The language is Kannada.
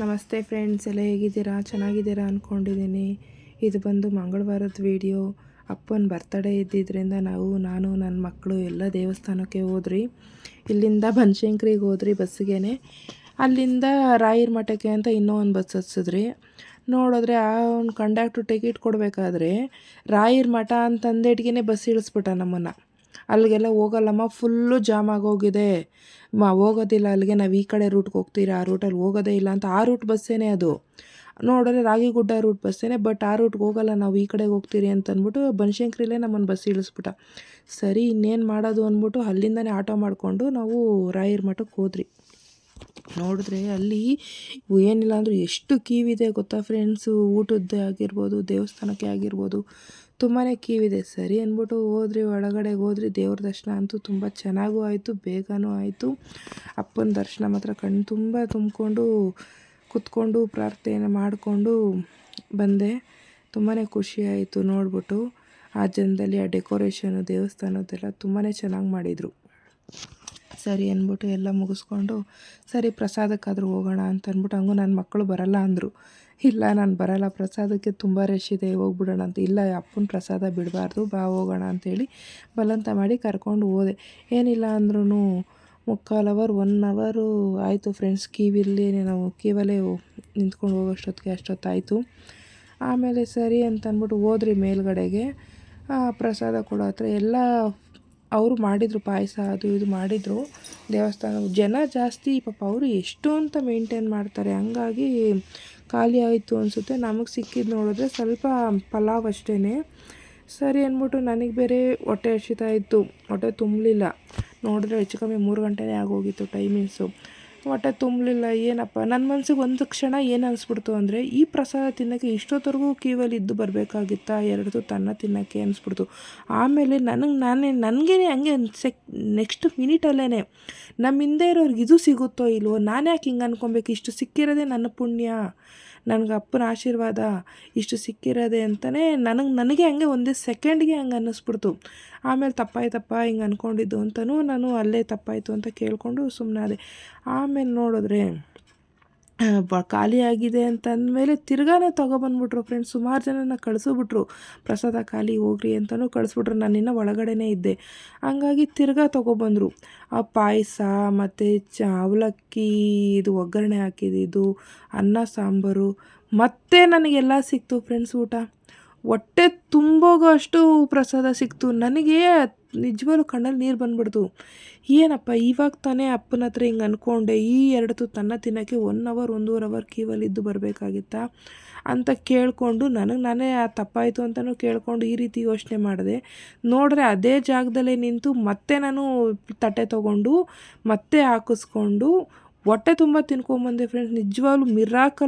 ನಮಸ್ತೆ ಫ್ರೆಂಡ್ಸ್, ಎಲ್ಲ ಹೇಗಿದ್ದೀರಾ? ಚೆನ್ನಾಗಿದ್ದೀರಾ ಅಂದ್ಕೊಂಡಿದ್ದೀನಿ. ಇದು ಬಂದು ಮಂಗಳವಾರದ ವೀಡಿಯೋ. ಅಪ್ಪನ ಬರ್ತಡೇ ಇದ್ದಿದ್ದರಿಂದ ನಾನು ನನ್ನ ಮಕ್ಕಳು ಎಲ್ಲ ದೇವಸ್ಥಾನಕ್ಕೆ ಹೋದ್ರಿ. ಇಲ್ಲಿಂದ ಬನಶಂಕರಿಗೆ ಹೋದ್ರಿ ಬಸ್ಸಿಗೆ. ಅಲ್ಲಿಂದ ರಾಯರ ಮಠಕ್ಕೆ ಅಂತ ಇನ್ನೂ ಒಂದು ಬಸ್ ಹತ್ಸಿದ್ರಿ. ನೋಡಿದ್ರೆ ಒಂದು ಕಂಡಕ್ಟ್ರು ಟಿಕೆಟ್ ಕೊಡಬೇಕಾದ್ರೆ ರಾಯರ ಮಠ ಅಂತಂದೇಟ್ಗೆ ಬಸ್ ಇಳಿಸ್ಬಿಟ್ಟ ನಮ್ಮನ್ನು. ಅಲ್ಲಿಗೆಲ್ಲ ಹೋಗಲ್ಲಮ್ಮ, ಫುಲ್ಲು ಜಾಮ್ ಆಗೋಗಿದೆ, ಹೋಗೋದಿಲ್ಲ ಅಲ್ಲಿಗೆ, ನಾವು ಈ ಕಡೆ ರೂಟ್ಗೆ ಹೋಗ್ತೀರಾ, ಆ ರೂಟಲ್ಲಿ ಹೋಗೋದೇ ಇಲ್ಲ ಅಂತ. ಆ ರೂಟ್ ಬಸ್ಸೇನೆ ಅದು. ನೋಡಿದ್ರೆ ರಾಗಿಗುಡ್ಡ ರೂಟ್ ಬಸ್ಸೇನೆ, ಬಟ್ ಆ ರೂಟ್ಗೆ ಹೋಗಲ್ಲ, ನಾವು ಈ ಕಡೆಗೆ ಹೋಗ್ತೀರಿ ಅಂತಂದ್ಬಿಟ್ಟು ಬನಶಂಕರಿಲೇ ನಮ್ಮನ್ನು ಬಸ್ ಇಳಿಸ್ಬಿಟ್ಟ. ಸರಿ, ಇನ್ನೇನು ಮಾಡೋದು ಅಂದ್ಬಿಟ್ಟು ಅಲ್ಲಿಂದನೇ ಆಟೋ ಮಾಡಿಕೊಂಡು ನಾವು ರಾಯರ ಮಠಕ್ಕೆ ಹೋದ್ರಿ. ನೋಡಿದ್ರೆ ಅಲ್ಲಿ ಏನಿಲ್ಲ ಅಂದರೂ ಎಷ್ಟು ಕ್ಯೂ ಗೊತ್ತಾ ಫ್ರೆಂಡ್ಸು. ಊಟದ್ದೇ ಆಗಿರ್ಬೋದು, ದೇವಸ್ಥಾನಕ್ಕೆ ಆಗಿರ್ಬೋದು, ತುಂಬಾ ಕ್ಯೂ ಇದೆ. ಸರಿ ಅಂದ್ಬಿಟ್ಟು ಹೋದ್ರಿ, ಒಳಗಡೆ ಹೋದ್ರಿ. ದೇವ್ರ ದರ್ಶನ ಅಂತೂ ತುಂಬ ಚೆನ್ನಾಗೂ ಆಯಿತು, ಬೇಗನೂ ಆಯಿತು. ಅಪ್ಪನ ದರ್ಶನ ಮಾತ್ರ ಕಣ್ಣು ತುಂಬ ತುಂಬಿಕೊಂಡು ಕೂತ್ಕೊಂಡು ಪ್ರಾರ್ಥನೆ ಮಾಡಿಕೊಂಡು ಬಂದೆ. ತುಂಬಾ ಖುಷಿಯಾಯಿತು ನೋಡ್ಬಿಟ್ಟು. ಆ ಜನದಲ್ಲಿ ಆ ಡೆಕೋರೇಷನು ದೇವಸ್ಥಾನದ್ದೆಲ್ಲ ತುಂಬಾ ಚೆನ್ನಾಗಿ ಮಾಡಿದರು. ಸರಿ ಅಂದ್ಬಿಟ್ಟು ಎಲ್ಲ ಮುಗಿಸ್ಕೊಂಡು, ಸರಿ ಪ್ರಸಾದಕ್ಕಾದರೂ ಹೋಗೋಣ ಅಂತ ಅಂದ್ಬಿಟ್ಟು, ಹಂಗೂ ನನ್ನ ಮಕ್ಕಳು ಬರಲ್ಲ ಅಂದರು. ಇಲ್ಲ, ನಾನು ಬರಲ್ಲ, ಪ್ರಸಾದಕ್ಕೆ ತುಂಬ ರಶ್ ಇದೆ, ಹೋಗ್ಬಿಡೋಣ ಅಂತ. ಇಲ್ಲ, ಅಪ್ಪನ ಪ್ರಸಾದ ಬಿಡಬಾರ್ದು, ಬಾ ಹೋಗೋಣ ಅಂಥೇಳಿ ಬಲವಂತ ಮಾಡಿ ಕರ್ಕೊಂಡು ಹೋದೆ. ಏನಿಲ್ಲ ಅಂದ್ರೂ 3/4 ಅವರ್ 1 ಅವರು ಆಯಿತು ಫ್ರೆಂಡ್ಸ್. ನಾವು ಕ್ಯೂವಲ್ಲೇ ನಿಂತ್ಕೊಂಡು ಹೋಗೋಷ್ಟೊತ್ತಿಗೆ ಅಷ್ಟೊತ್ತಾಯಿತು. ಆಮೇಲೆ ಸರಿ ಅಂತ ಅಂದ್ಬಿಟ್ಟು ಹೋದ್ರಿ ಮೇಲ್ಗಡೆಗೆ. ಪ್ರಸಾದ ಕೊಡೋ ಹತ್ರ ಎಲ್ಲ ಅವರು ಮಾಡಿದರು, ಪಾಯಸ ಅದು ಇದು ಮಾಡಿದರು. ದೇವಸ್ಥಾನ ಜನ ಜಾಸ್ತಿ ಪಾಪ, ಅವರು ಎಷ್ಟು ಅಂತ ಮೇಂಟೈನ್ ಮಾಡ್ತಾರೆ. ಹಂಗಾಗಿ ಖಾಲಿ ಆಯಿತು ಅನಿಸುತ್ತೆ. ನಮಗೆ ಸಿಕ್ಕಿದ್ದು ನೋಡಿದ್ರೆ ಸ್ವಲ್ಪ ಪಲಾವ್ ಅಷ್ಟೇ. ಸರಿ ಅಂದ್ಬಿಟ್ಟು ನನಗೆ ಬೇರೆ ಹೊಟ್ಟೆ ಹಸಿತಾ ಇತ್ತು, ಹೊಟ್ಟೆ ತುಂಬಲಿಲ್ಲ. ನೋಡಿದ್ರೆ ಹೆಚ್ಚು ಕಮ್ಮಿ 3 ಗಂಟೆನೇ ಆಗೋಗಿತ್ತು ಟೈಮಿಂಗ್ಸು. ಹೊಟ್ಟೆ ತುಂಬಲಿಲ್ಲ. ಏನಪ್ಪ, ನನ್ನ ಮನಸ್ಸಿಗೆ ಒಂದು ಕ್ಷಣ ಏನು ಅನಿಸ್ಬಿಡ್ತು ಅಂದರೆ, ಈ ಪ್ರಸಾದ ತಿನ್ನೋಕ್ಕೆ ಇಷ್ಟೊತ್ತರೆಗೂ ಕ್ಯೂವಲ್ಲಿ ಇದ್ದು ಬರಬೇಕಾಗಿತ್ತಾ, 2 ತನ್ನ ತಿನ್ನೋಕ್ಕೆ ಅನಿಸ್ಬಿಡ್ತು. ಆಮೇಲೆ ನನಗೇ ಹಂಗೆ ನೆಕ್ಸ್ಟ್ ಮಿನಿಟಲ್ಲೇ ನಮ್ಮ ಹಿಂದೆ ಇರೋರ್ಗೆ ಇದು ಸಿಗುತ್ತೋ ಇಲ್ವೋ, ನಾನು ಯಾಕೆ ಹಿಂಗೆ ಅಂದ್ಕೊಬೇಕು, ಇಷ್ಟು ಸಿಕ್ಕಿರೋದೇ ನನ್ನ ಪುಣ್ಯ, ನನಗೆ ಅಪ್ಪನ ಆಶೀರ್ವಾದ ಇಷ್ಟು ಸಿಕ್ಕಿರೋದೆ ಅಂತಲೇ ನನಗೆ ಹಂಗೆ ಒಂದೇ ಸೆಕೆಂಡ್ಗೆ ಹಂಗೆ ಅನ್ನಿಸ್ಬಿಡ್ತು. ಆಮೇಲೆ ತಪ್ಪಾಯ್ತಪ್ಪ ಹಿಂಗೆ ಅಂದ್ಕೊಂಡಿದ್ದು ಅಂತಲೂ ನಾನು ಅಲ್ಲೇ ತಪ್ಪಾಯಿತು ಅಂತ ಕೇಳಿಕೊಂಡು ಸುಮ್ಮನಾದೆ. ಆಮೇಲೆ ನೋಡಿದ್ರೆ ಖಾಲಿ ಆಗಿದೆ ಅಂತಂದಮೇಲೆ ತಿರ್ಗಾನ ತೊಗೊಬಂದ್ಬಿಟ್ರು ಫ್ರೆಂಡ್ಸ್. ಸುಮಾರು ಜನನ ಕಳಿಸ್ಬಿಟ್ರು, ಪ್ರಸಾದ ಖಾಲಿ ಹೋಗ್ರಿ ಅಂತಲೂ ಕಳಿಸ್ಬಿಟ್ರು. ನಾನಿನ್ನೂ ಒಳಗಡೆನೇ ಇದ್ದೆ. ಹಂಗಾಗಿ ತಿರ್ಗಾ ತೊಗೊಬಂದರು. ಆ ಪಾಯಸ ಮತ್ತು ಅವಲಕ್ಕಿ ಇದು ಒಗ್ಗರಣೆ ಹಾಕಿದ್ದು, ಅನ್ನ ಸಾಂಬಾರು, ಮತ್ತು ನನಗೆಲ್ಲ ಸಿಕ್ತು ಫ್ರೆಂಡ್ಸ್ ಊಟ. ಹೊಟ್ಟೆ ತುಂಬೋಗೋ ಅಷ್ಟು ಪ್ರಸಾದ ಸಿಕ್ತು. ನನಗೆ ನಿಜವಾಗ್ಲೂ ಕಣ್ಣಲ್ಲಿ ನೀರು ಬಂದ್ಬಿಡ್ತು. ಏನಪ್ಪ, ಇವಾಗ ತಾನೇ ಅಪ್ಪನ ಹತ್ರ ಹಿಂಗೆ ಅಂದ್ಕೊಂಡೆ, ಈ 2 ತನ್ನ ತಿನ್ನೋಕ್ಕೆ 1 ಅವರ್ 1.5 ಅವರ್ ಕ್ಯೂವಲ್ಲಿದ್ದು ಬರಬೇಕಾಗಿತ್ತಾ ಅಂತ ಕೇಳಿಕೊಂಡು ನಾನೇ ತಪ್ಪಾಯಿತು ಅಂತಲೂ ಕೇಳಿಕೊಂಡು ಈ ರೀತಿ ಯೋಚನೆ ಮಾಡಿದೆ. ನೋಡಿದ್ರೆ ಅದೇ ಜಾಗದಲ್ಲೇ ನಿಂತು ಮತ್ತೆ ನಾನು ತಟ್ಟೆ ತೊಗೊಂಡು ಮತ್ತೆ ಹಾಕಿಸ್ಕೊಂಡು ಹೊಟ್ಟೆ ತುಂಬ ತಿನ್ಕೊಂಬಂದೆ ಫ್ರೆಂಡ್ಸ್. ನಿಜವಾಗ್ಲೂ ಮಿರಾಕಲ್.